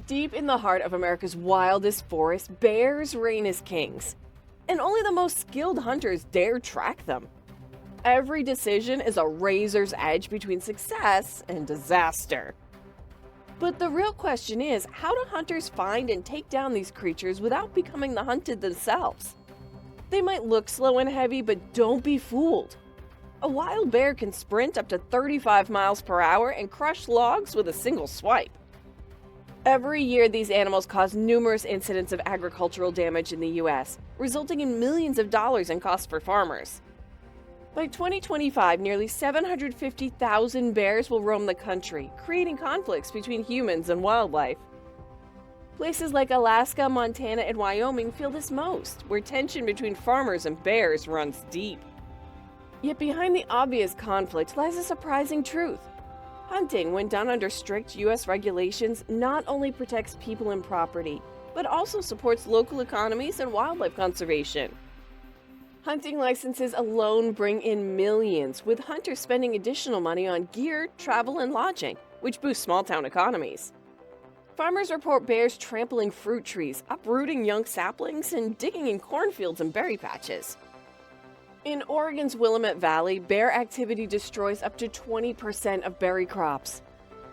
Deep in the heart of America's wildest forests, bears reign as kings, and only the most skilled hunters dare track them. Every decision is a razor's edge between success and disaster. But the real question is, how do hunters find and take down these creatures without becoming the hunted themselves? They might look slow and heavy, but don't be fooled. A wild bear can sprint up to 35 miles per hour and crush logs with a single swipe. Every year, these animals cause numerous incidents of agricultural damage in the U.S., resulting in millions of dollars in costs for farmers. By 2025, nearly 750,000 bears will roam the country, creating conflicts between humans and wildlife. Places like Alaska, Montana, and Wyoming feel this most, where tension between farmers and bears runs deep. Yet behind the obvious conflict lies a surprising truth. Hunting, when done under strict U.S. regulations, not only protects people and property, but also supports local economies and wildlife conservation. Hunting licenses alone bring in millions, with hunters spending additional money on gear, travel, and lodging, which boosts small-town economies. Farmers report bears trampling fruit trees, uprooting young saplings, and digging in cornfields and berry patches. In Oregon's Willamette Valley, bear activity destroys up to 20% of berry crops.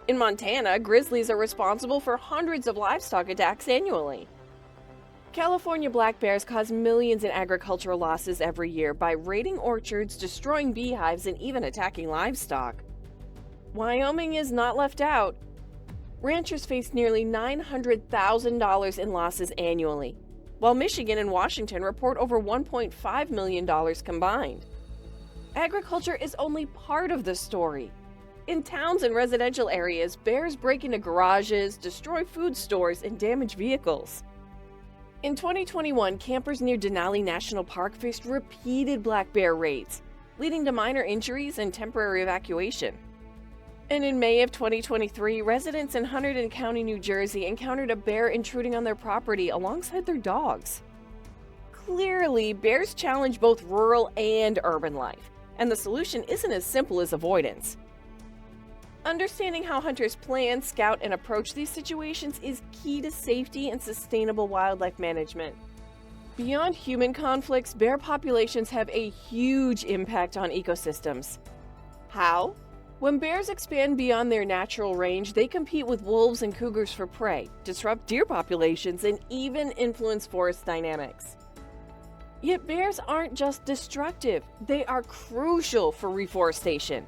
In Montana, grizzlies are responsible for hundreds of livestock attacks annually. California black bears cause millions in agricultural losses every year by raiding orchards, destroying beehives, and even attacking livestock. Wyoming is not left out. Ranchers face nearly $900,000 in losses annually, while Michigan and Washington report over $1.5 million combined. Agriculture is only part of the story. In towns and residential areas, bears break into garages, destroy food stores, and damage vehicles. In 2021, campers near Denali National Park faced repeated black bear raids, leading to minor injuries and temporary evacuation. And in May of 2023, residents in Hunterdon County, New Jersey encountered a bear intruding on their property alongside their dogs. Clearly, bears challenge both rural and urban life, and the solution isn't as simple as avoidance. Understanding how hunters plan, scout, and approach these situations is key to safety and sustainable wildlife management. Beyond human conflicts, bear populations have a huge impact on ecosystems. How? When bears expand beyond their natural range, they compete with wolves and cougars for prey, disrupt deer populations, and even influence forest dynamics. Yet bears aren't just destructive, they are crucial for reforestation.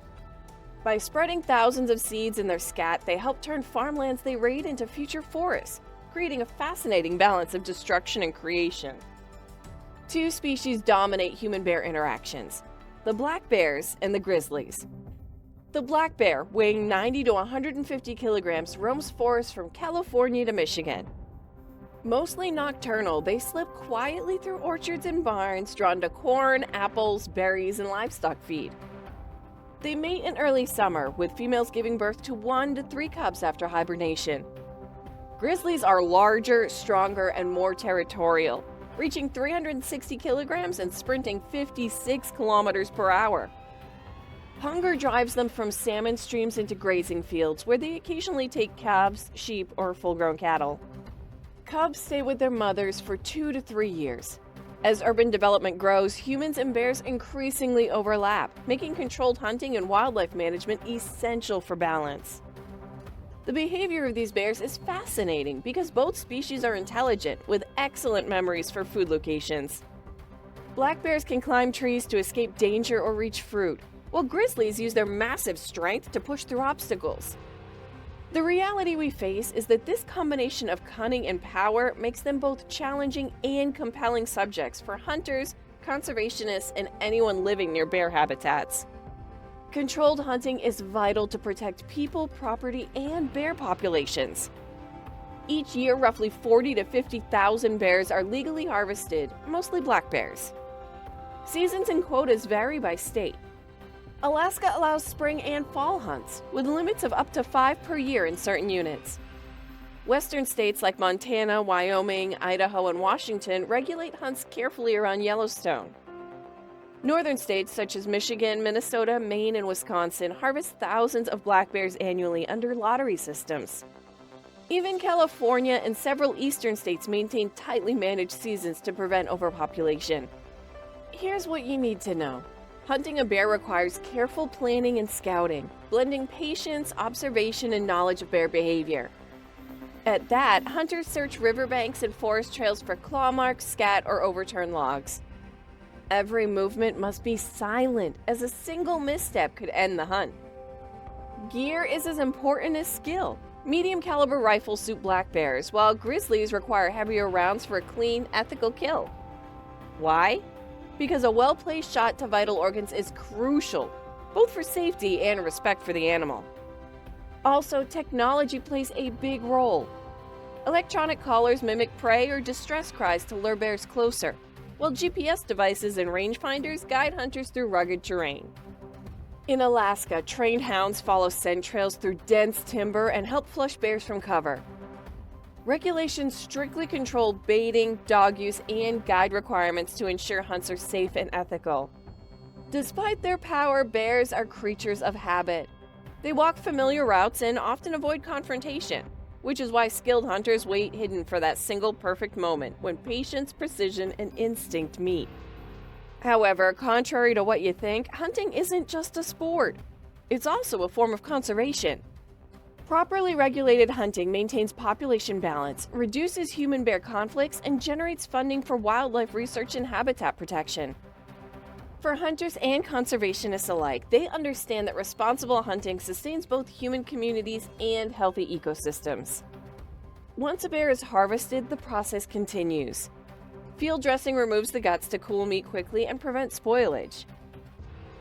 By spreading thousands of seeds in their scat, they help turn farmlands they raid into future forests, creating a fascinating balance of destruction and creation. Two species dominate human-bear interactions: the black bears and the grizzlies. The black bear, weighing 90 to 150 kilograms, roams forests from California to Michigan. Mostly nocturnal, they slip quietly through orchards and barns, drawn to corn, apples, berries, and livestock feed. They mate in early summer, with females giving birth to 1 to 3 cubs after hibernation. Grizzlies are larger, stronger, and more territorial, reaching 360 kilograms and sprinting 56 kilometers per hour. Hunger drives them from salmon streams into grazing fields, where they occasionally take calves, sheep, or full-grown cattle. Cubs stay with their mothers for 2 to 3 years. As urban development grows, humans and bears increasingly overlap, making controlled hunting and wildlife management essential for balance. The behavior of these bears is fascinating because both species are intelligent, with excellent memories for food locations. Black bears can climb trees to escape danger or reach fruit, while grizzlies use their massive strength to push through obstacles. The reality we face is that this combination of cunning and power makes them both challenging and compelling subjects for hunters, conservationists, and anyone living near bear habitats. Controlled hunting is vital to protect people, property, and bear populations. Each year, roughly 40 to 50,000 bears are legally harvested, mostly black bears. Seasons and quotas vary by state. Alaska allows spring and fall hunts, with limits of up to 5 per year in certain units. Western states like Montana, Wyoming, Idaho, and Washington regulate hunts carefully around Yellowstone. Northern states such as Michigan, Minnesota, Maine, and Wisconsin harvest thousands of black bears annually under lottery systems. Even California and several eastern states maintain tightly managed seasons to prevent overpopulation. Here's what you need to know. Hunting a bear requires careful planning and scouting, blending patience, observation, and knowledge of bear behavior. At that, hunters search riverbanks and forest trails for claw marks, scat, or overturned logs. Every movement must be silent, as a single misstep could end the hunt. Gear is as important as skill. Medium caliber rifles suit black bears, while grizzlies require heavier rounds for a clean, ethical kill. Why? Because a well-placed shot to vital organs is crucial, both for safety and respect for the animal. Also, technology plays a big role. Electronic collars mimic prey or distress cries to lure bears closer, while GPS devices and rangefinders guide hunters through rugged terrain. In Alaska, trained hounds follow scent trails through dense timber and help flush bears from cover. Regulations strictly control baiting, dog use, and guide requirements to ensure hunts are safe and ethical. Despite their power, bears are creatures of habit. They walk familiar routes and often avoid confrontation, which is why skilled hunters wait hidden for that single perfect moment when patience, precision, and instinct meet. However, contrary to what you think, hunting isn't just a sport. It's also a form of conservation. Properly regulated hunting maintains population balance, reduces human-bear conflicts, and generates funding for wildlife research and habitat protection. For hunters and conservationists alike, they understand that responsible hunting sustains both human communities and healthy ecosystems. Once a bear is harvested, the process continues. Field dressing removes the guts to cool meat quickly and prevent spoilage.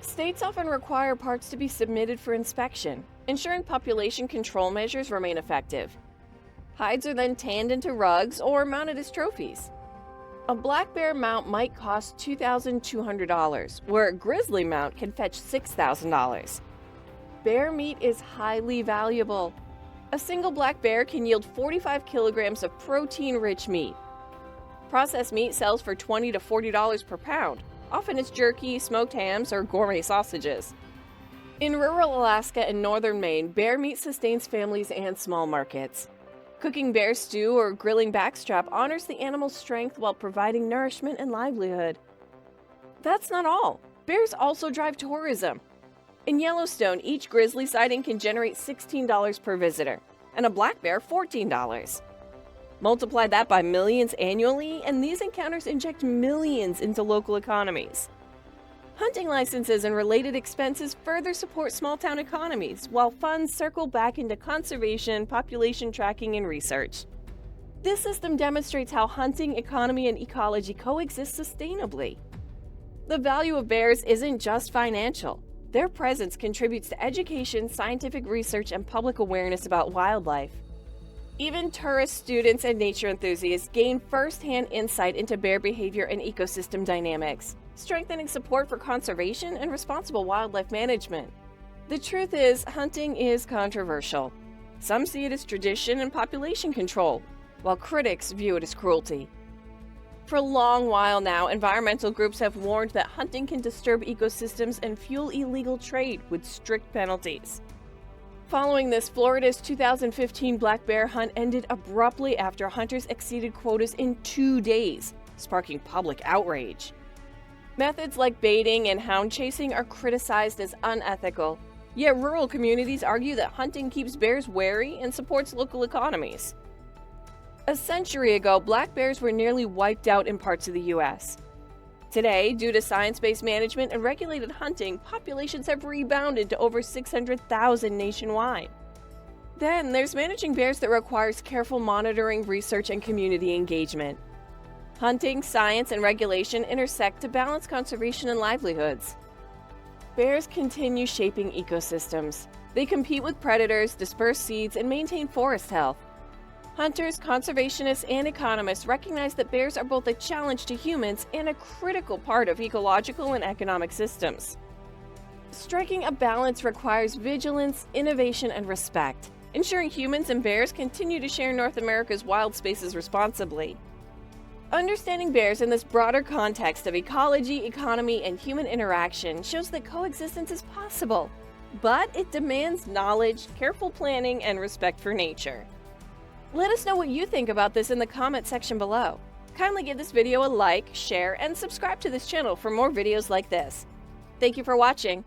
States often require parts to be submitted for inspection, ensuring population control measures remain effective. Hides are then tanned into rugs or mounted as trophies. A black bear mount might cost $2,200, where a grizzly mount can fetch $6,000. Bear meat is highly valuable. A single black bear can yield 45 kilograms of protein-rich meat. Processed meat sells for $20 to $40 per pound. Often it's jerky, smoked hams, or gourmet sausages. In rural Alaska and northern Maine, bear meat sustains families and small markets. Cooking bear stew or grilling backstrap honors the animal's strength while providing nourishment and livelihood. That's not all. Bears also drive tourism. In Yellowstone, each grizzly sighting can generate $16 per visitor, and a black bear $14. Multiply that by millions annually, and these encounters inject millions into local economies. Hunting licenses and related expenses further support small-town economies, while funds circle back into conservation, population tracking, and research. This system demonstrates how hunting, economy, and ecology coexist sustainably. The value of bears isn't just financial. Their presence contributes to education, scientific research, and public awareness about wildlife. Even tourists, students, and nature enthusiasts gain first-hand insight into bear behavior and ecosystem dynamics, strengthening support for conservation and responsible wildlife management. The truth is, hunting is controversial. Some see it as tradition and population control, while critics view it as cruelty. For a long while now, environmental groups have warned that hunting can disturb ecosystems and fuel illegal trade with strict penalties. Following this, Florida's 2015 black bear hunt ended abruptly after hunters exceeded quotas in 2 days, sparking public outrage. Methods like baiting and hound chasing are criticized as unethical, yet rural communities argue that hunting keeps bears wary and supports local economies. A century ago, black bears were nearly wiped out in parts of the U.S. Today, due to science-based management and regulated hunting, populations have rebounded to over 600,000 nationwide. Then, there's managing bears that requires careful monitoring, research, and community engagement. Hunting, science, and regulation intersect to balance conservation and livelihoods. Bears continue shaping ecosystems. They compete with predators, disperse seeds, and maintain forest health. Hunters, conservationists, and economists recognize that bears are both a challenge to humans and a critical part of ecological and economic systems. Striking a balance requires vigilance, innovation, and respect, ensuring humans and bears continue to share North America's wild spaces responsibly. Understanding bears in this broader context of ecology, economy, and human interaction shows that coexistence is possible, but it demands knowledge, careful planning, and respect for nature. Let us know what you think about this in the comment section below. Kindly give this video a like, share, and subscribe to this channel for more videos like this. Thank you for watching.